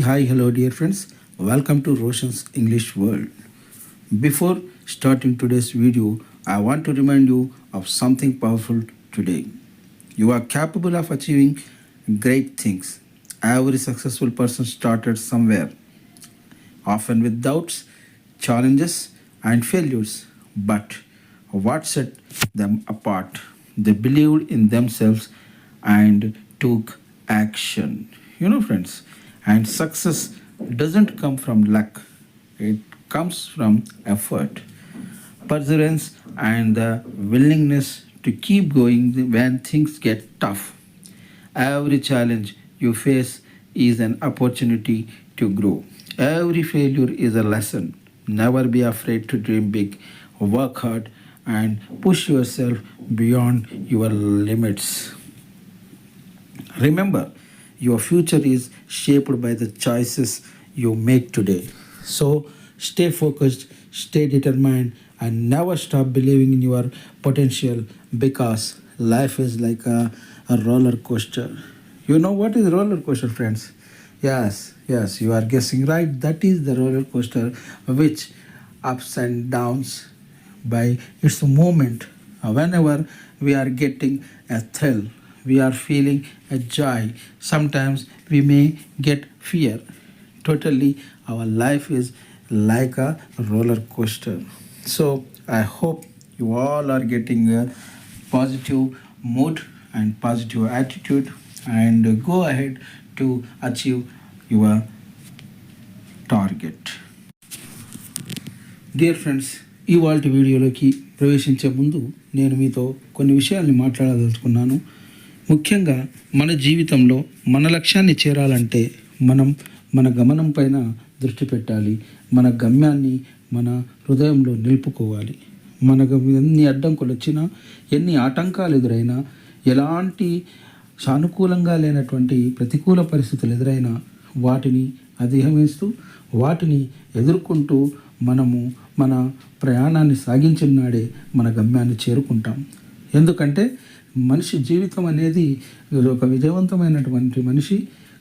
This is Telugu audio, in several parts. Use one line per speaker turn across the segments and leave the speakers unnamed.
Hi, hello, dear friends. Welcome to Roshan's English World. Before starting today's video, I want to remind you of something powerful today. You are capable of achieving great things. Every successful person started somewhere, often with doubts, challenges, and failures. But what set them apart? They believed in themselves and took action. Friends, and success doesn't come from luck, it comes from effort, perseverance, and the willingness to keep going when things get tough. Every challenge you face is an opportunity to grow. Every failure is a lesson. Never be afraid to dream big, work hard, and push yourself beyond your limits. Remember, your future is shaped by the choices you make today. So stay focused, stay determined, and never stop believing in your potential because life is like a roller coaster. You know what is roller coaster, friends? Yes, you are guessing right. That is the roller coaster, which ups and downs by its moment. Whenever we are getting a thrill, we are feeling a joy. Sometimes we may get fear. Totally, our life is like a roller coaster. So I hope you all are getting a positive mood and positive attitude and go ahead to achieve your target. Dear friends, ఇవాళ వీడియోలోకి ప్రవేశించే ముందు నేను మీతో కొన్ని విషయాల్ని మాట్లాడదలుచుకున్నాను. ముఖ్యంగా మన జీవితంలో మన లక్ష్యాన్ని చేరాలంటే మనం మన గమనం పైన దృష్టి పెట్టాలి. మన గమ్యాన్ని మన హృదయంలో నిలుపుకోవాలి. మనకు ఎన్ని అడ్డంకులు వచ్చినా, ఎన్ని ఆటంకాలు ఎదురైనా, ఎలాంటి సానుకూలంగా లేనటువంటి ప్రతికూల పరిస్థితులు ఎదురైనా వాటిని అధిగమిస్తూ వాటిని ఎదుర్కొంటూ మనము మన ప్రయాణాన్ని సాగించిన నాడే మన గమ్యాన్ని చేరుకుంటాం. ఎందుకంటే మనిషి జీవితం అనేది ఒక విజయవంతమైనటువంటి మనిషి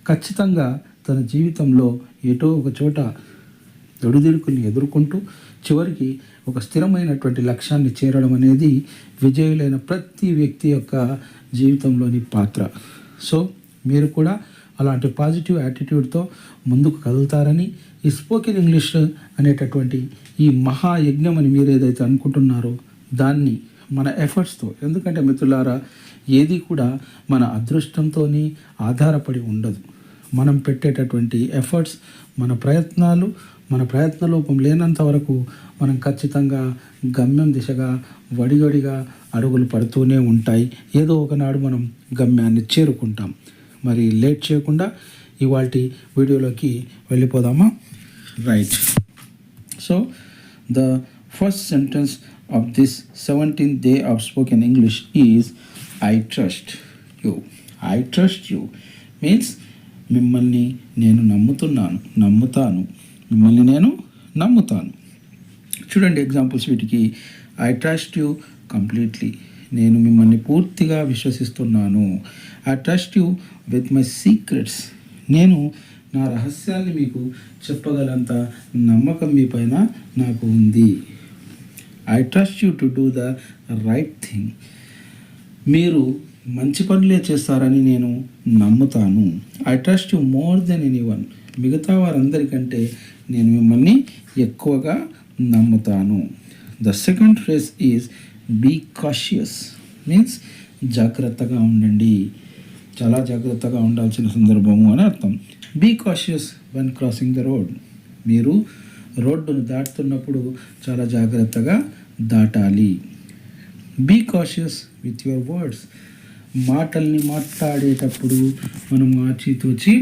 ఖచ్చితంగా తన జీవితంలో ఏటో ఒక చోట ఒడిదుడుకుల్ని ఎదుర్కొంటూ చివరికి ఒక స్థిరమైనటువంటి లక్ష్యాన్ని చేరడం అనేది విజయులైన ప్రతి వ్యక్తి యొక్క జీవితంలోని పాత్ర. సో మీరు కూడా అలాంటి పాజిటివ్ యాటిట్యూడ్తో ముందుకు కదులుతారని, ఈ స్పోకెన్ ఇంగ్లీష్ అనేటటువంటి ఈ మహాయజ్ఞం అని మీరు ఏదైతే అనుకుంటున్నారో దాన్ని మన ఎఫర్ట్స్తో, ఎందుకంటే మిత్రులారా, ఏది కూడా మన అదృష్టంతో ఆధారపడి ఉండదు. మనం పెట్టేటటువంటి ఎఫర్ట్స్, మన ప్రయత్నలోపం లేనంత వరకు మనం ఖచ్చితంగా గమ్యం దిశగా వడిగడిగా అడుగులు పడుతూనే ఉంటాయి. ఏదో ఒకనాడు మనం గమ్యాన్ని చేరుకుంటాం. మరి లేట్ చేయకుండా ఇవాల్టి వీడియోలోకి వెళ్ళిపోదామా? Right. So the first sentence of this 17th day of spoken English is I trust you. I trust you means మిమ్మల్ని నేను నమ్ముతాను. చూడండి ఎగ్జాంపుల్స్ వీటికి. ఐ ట్రస్ట్ యూ కంప్లీట్లీ, నేను మిమ్మల్ని పూర్తిగా విశ్వసిస్తున్నాను. I trust you with my secrets, నేను నా రహస్యాల్ని మీకు చెప్పగలంత నమ్మకం మీ పైన నాకు ఉంది. I trust you to do the right thing, మీరు మంచి పనులే చేస్తారని నేను నమ్ముతాను. I trust you more than anyone, మిగతా వారందరికంటే నేను మిమ్మల్ని ఎక్కువగా నమ్ముతాను. The second phrase is be cautious means జాగ్రత్తగా ఉండండి, చాలా జాగ్రత్తగా ఉండాల్సిన సందర్భము అని అర్థం. Be cautious when crossing the road, మీరు రోడ్డును దాటుతున్నప్పుడు చాలా జాగ్రత్తగా దాటాలి. Be cautious with your words, మాటల్ని మాట్లాడేటప్పుడు మనం ఆచితూచి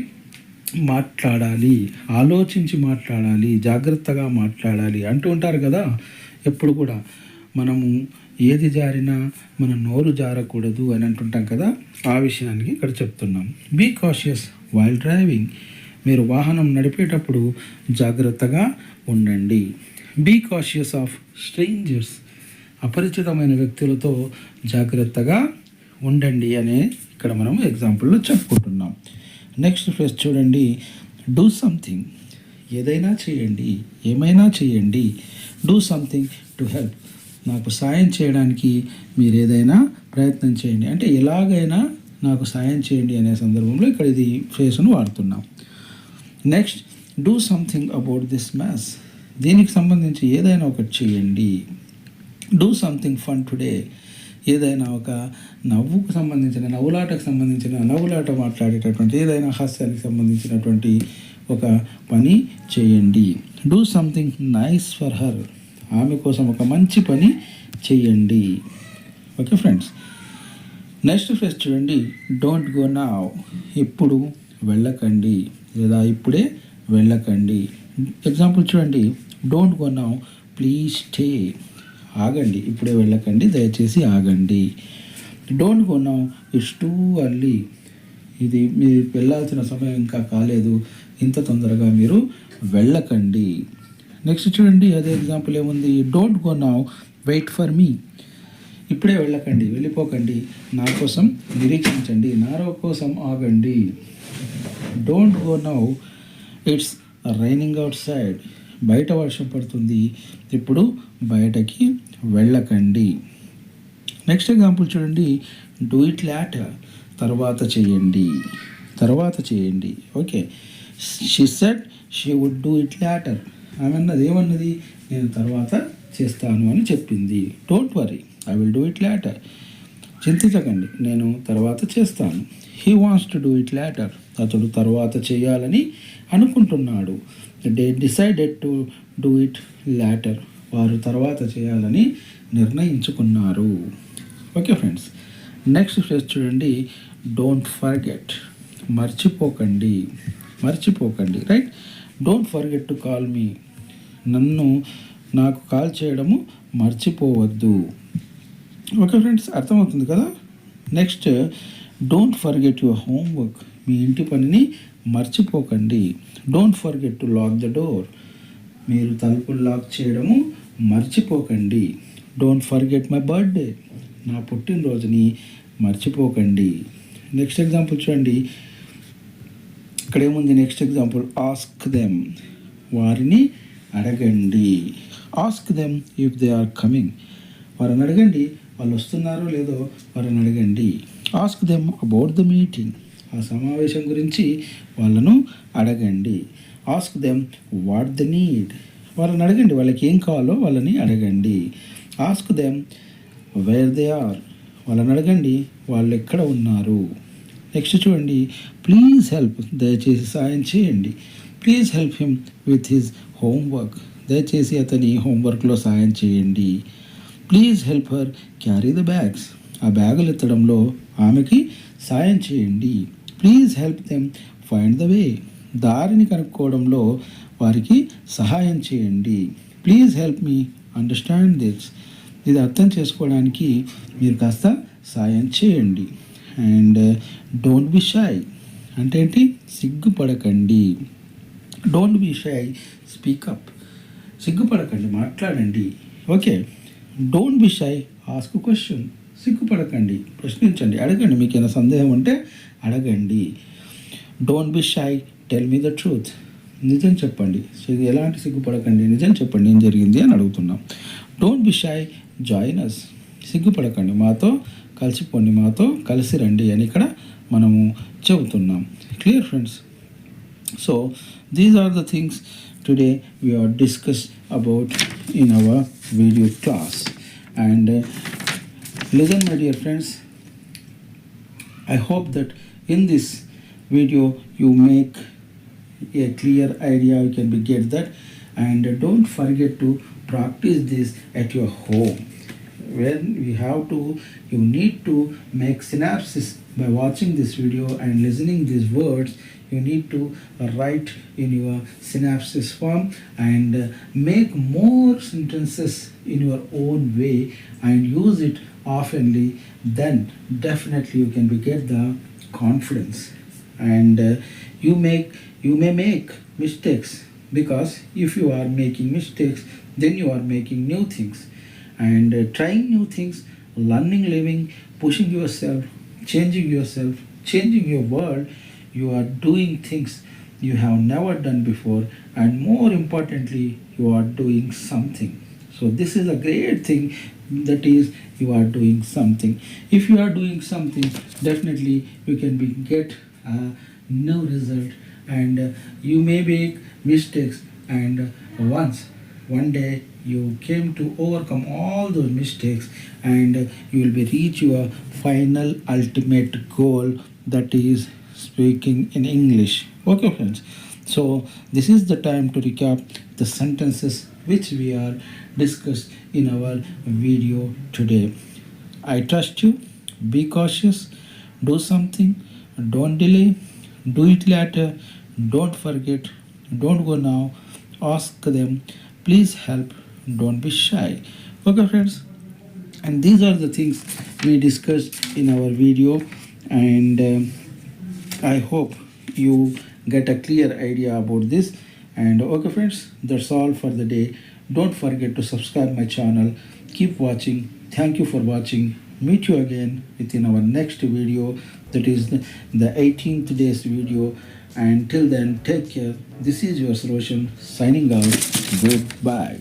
మాట్లాడాలి, ఆలోచించి మాట్లాడాలి, జాగ్రత్తగా మాట్లాడాలి అంటూ ఉంటారు కదా. ఎప్పుడు కూడా మనము ఏది జారినా మన నోరు జారకూడదు అని అంటుంటాం కదా, ఆ విషయానికి ఇక్కడ చెప్తున్నాం. బీ కాషియస్ వైల్ డ్రైవింగ్, మీరు వాహనం నడిపేటప్పుడు జాగ్రత్తగా ఉండండి. బీ కాషియస్ ఆఫ్ స్ట్రేంజర్స్, అపరిచితమైన వ్యక్తులతో జాగ్రత్తగా ఉండండి అనే ఇక్కడ మనం ఎగ్జాంపుల్లో చెప్పుకుంటున్నాం. నెక్స్ట్ ఫ్రేజ్ చూడండి, డూ సంథింగ్, ఏదైనా చేయండి, ఏమైనా చేయండి. డూ సంథింగ్ టు హెల్ప్, నాకు సాయం చేయడానికి మీరు ఏదైనా ప్రయత్నం చేయండి. అంటే ఎలాగైనా నాకు సాయం చేయండి అనే సందర్భంలో ఇక్కడ ఇది ఫేస్ను వాడుతున్నాం. Next, do something about this maths, దీనికి సంబంధించి ఏదైనా ఒకటి చేయండి. డూ సంథింగ్ ఫన్ టుడే, ఏదైనా ఒక నవ్వుకు సంబంధించిన, నవ్వులాట మాట్లాడేటటువంటి ఏదైనా హాస్యానికి సంబంధించినటువంటి ఒక పని చేయండి. Do something nice for her, ఆమె కోసం ఒక మంచి పని చేయండి. ఓకే ఫ్రెండ్స్, నెక్స్ట్ ఫ్రెండ్స్ చూడండి, డోంట్ గో నౌ, ఇప్పుడు వెళ్ళకండి లేదా ఇప్పుడే వెళ్ళకండి. ఎగ్జాంపుల్ చూడండి, don't go now please stay, ఆగండి, ఇప్పుడే వెళ్ళకండి, దయచేసి ఆగండి. Don't go now it's too early, ఇది మీరు వెళ్ళాల్సిన సమయం ఇంకా కాలేదు, ఇంత తొందరగా మీరు వెళ్ళకండి. నెక్స్ట్ చూడండి, అదే ఎగ్జాంపుల్ ఏముంది, don't go now wait for me, ఇప్పుడే వెళ్ళకండి, వెళ్ళిపోకండి, నా కోసం నిరీక్షించండి, నా కోసం ఆగండి. Don't go now it's raining outside, బయట వర్షం పడుతుంది, ఇప్పుడు బయటకి వెళ్ళకండి. నెక్స్ట్ ఎగ్జాంపుల్ చూడండి, డూ ఇట్ లాటర్, తర్వాత చేయండి, తర్వాత చేయండి. Okay, she said she would do it later, ఆమె అన్నది ఏమన్నది, నేను తర్వాత చేస్తాను అని చెప్పింది. Don't worry I will do it later, చింతించకండి, నేను తర్వాత చేస్తాను. He wants to do it later, అతడు తర్వాత చేయాలని అనుకుంటున్నాడు. They decided to do it later, వారు తర్వాత చేయాలని నిర్ణయించుకున్నారు. ఓకే ఫ్రెండ్స్, నెక్స్ట్ ఫ్రెండ్స్ చూడండి, డోంట్ ఫర్గెట్, మర్చిపోకండి, right. Don't forget to call me, నాకు కాల్ చేయడము మర్చిపోవద్దు. ఓకే ఫ్రెండ్స్, అర్థమవుతుంది కదా. Next, don't forget your homework, మీ ఇంటి పనిని మర్చిపోకండి. Don't forget to lock the door, మీరు తలుపులు లాక్ చేయడము మర్చిపోకండి. డోంట్ ఫర్గెట్ మై బర్త్డే, నా పుట్టినరోజుని మర్చిపోకండి. నెక్స్ట్ ఎగ్జాంపుల్ చూడండి, ఇక్కడ ఏముంది, నెక్స్ట్ ఎగ్జాంపుల్, ఆస్క్ దెమ్, వారిని అడగండి. Ask them if they are coming, వారిని అడగండి, వాళ్ళు వస్తున్నారో లేదో వారిని అడగండి. Ask them about the meeting, ఆ సమావేశం గురించి వాళ్ళను అడగండి. Ask them what the need, వాళ్ళని అడగండి, వాళ్ళకి ఏం కావాలో వాళ్ళని అడగండి. Ask them where they are, వాళ్ళని అడగండి, వాళ్ళు ఎక్కడ ఉన్నారు. నెక్స్ట్ చూడండి, ప్లీజ్ హెల్ప్, దయచేసి సాయం చేయండి. Please help him with his homework, దయచేసి అతని హోంవర్క్లో సాయం చేయండి. Please help her carry the bags, ఆ బ్యాగులు ఎత్తడంలో ఆమెకి సాయం చేయండి. Please help them find the way, దారిని కనుక్కోవడంలో వారికి సహాయం చేయండి. Please help me understand this, ఇది అర్థం చేసుకోవడానికి మీరు కాస్త సాయం చేయండి. అండ్ డోంట్ బి షై, అంటే ఏంటి, సిగ్గుపడకండి. డోంట్ బి షై, స్పీకప్, సిగ్గుపడకండి, మాట్లాడండి. Okay, don't be shy, ask question, సిగ్గుపడకండి, ప్రశ్నించండి, అడగండి, మీకు ఏమైనా సందేహం ఉంటే అడగండి. Don't be shy, tell me the truth, నిజం చెప్పండి, ఎలాంటి సిగ్గుపడకండి, నిజం చెప్పండి ఏం జరిగింది అని అడుగుతున్నాం. Don't be shy, join us, సిగ్గుపడకండి, మాతో కలిసిపోండి, మాతో కలిసి రండి అని ఇక్కడ మనము చెబుతున్నాం. Clear friends? So these are the things today we are discussed about in our video class. And listen my dear friends, I hope that in this video you make a clear idea, you can be get that. And don't forget to practice this at your home. When you need to make synapses by watching this video and listening these words. You need to write in your synapses form and make more sentences in your own way and use it oftenly. Then definitely you can get the confidence. And you may make mistakes, because if you are making mistakes, then you are making new things. And trying new things, learning, living, pushing yourself, changing your world, you are doing things you have never done before, and more importantly, you are doing something. So this is a great thing, that is, you are doing something. If you are doing something, definitely you can be get no result, and you may make mistakes, and one day you came to overcome all those mistakes, and you will be reach your final ultimate goal, that is speaking in English. Okay, friends. So this is the time to recap the sentences which we are discussed in our video today. I trust you. Be cautious. Do something. Don't delay. Do it later. Don't forget. Don't go now. Ask them. Please help. Don't be shy. Okay, friends. And these are the things we discussed in our video, and I hope you get a clear idea about this. And okay, friends, that's all for the day. Don't forget to subscribe my channel. Keep watching. Thank you for watching. Meet you again within our next video, that is the 18th day's video. And till then, take care. This is your solution signing out. Goodbye.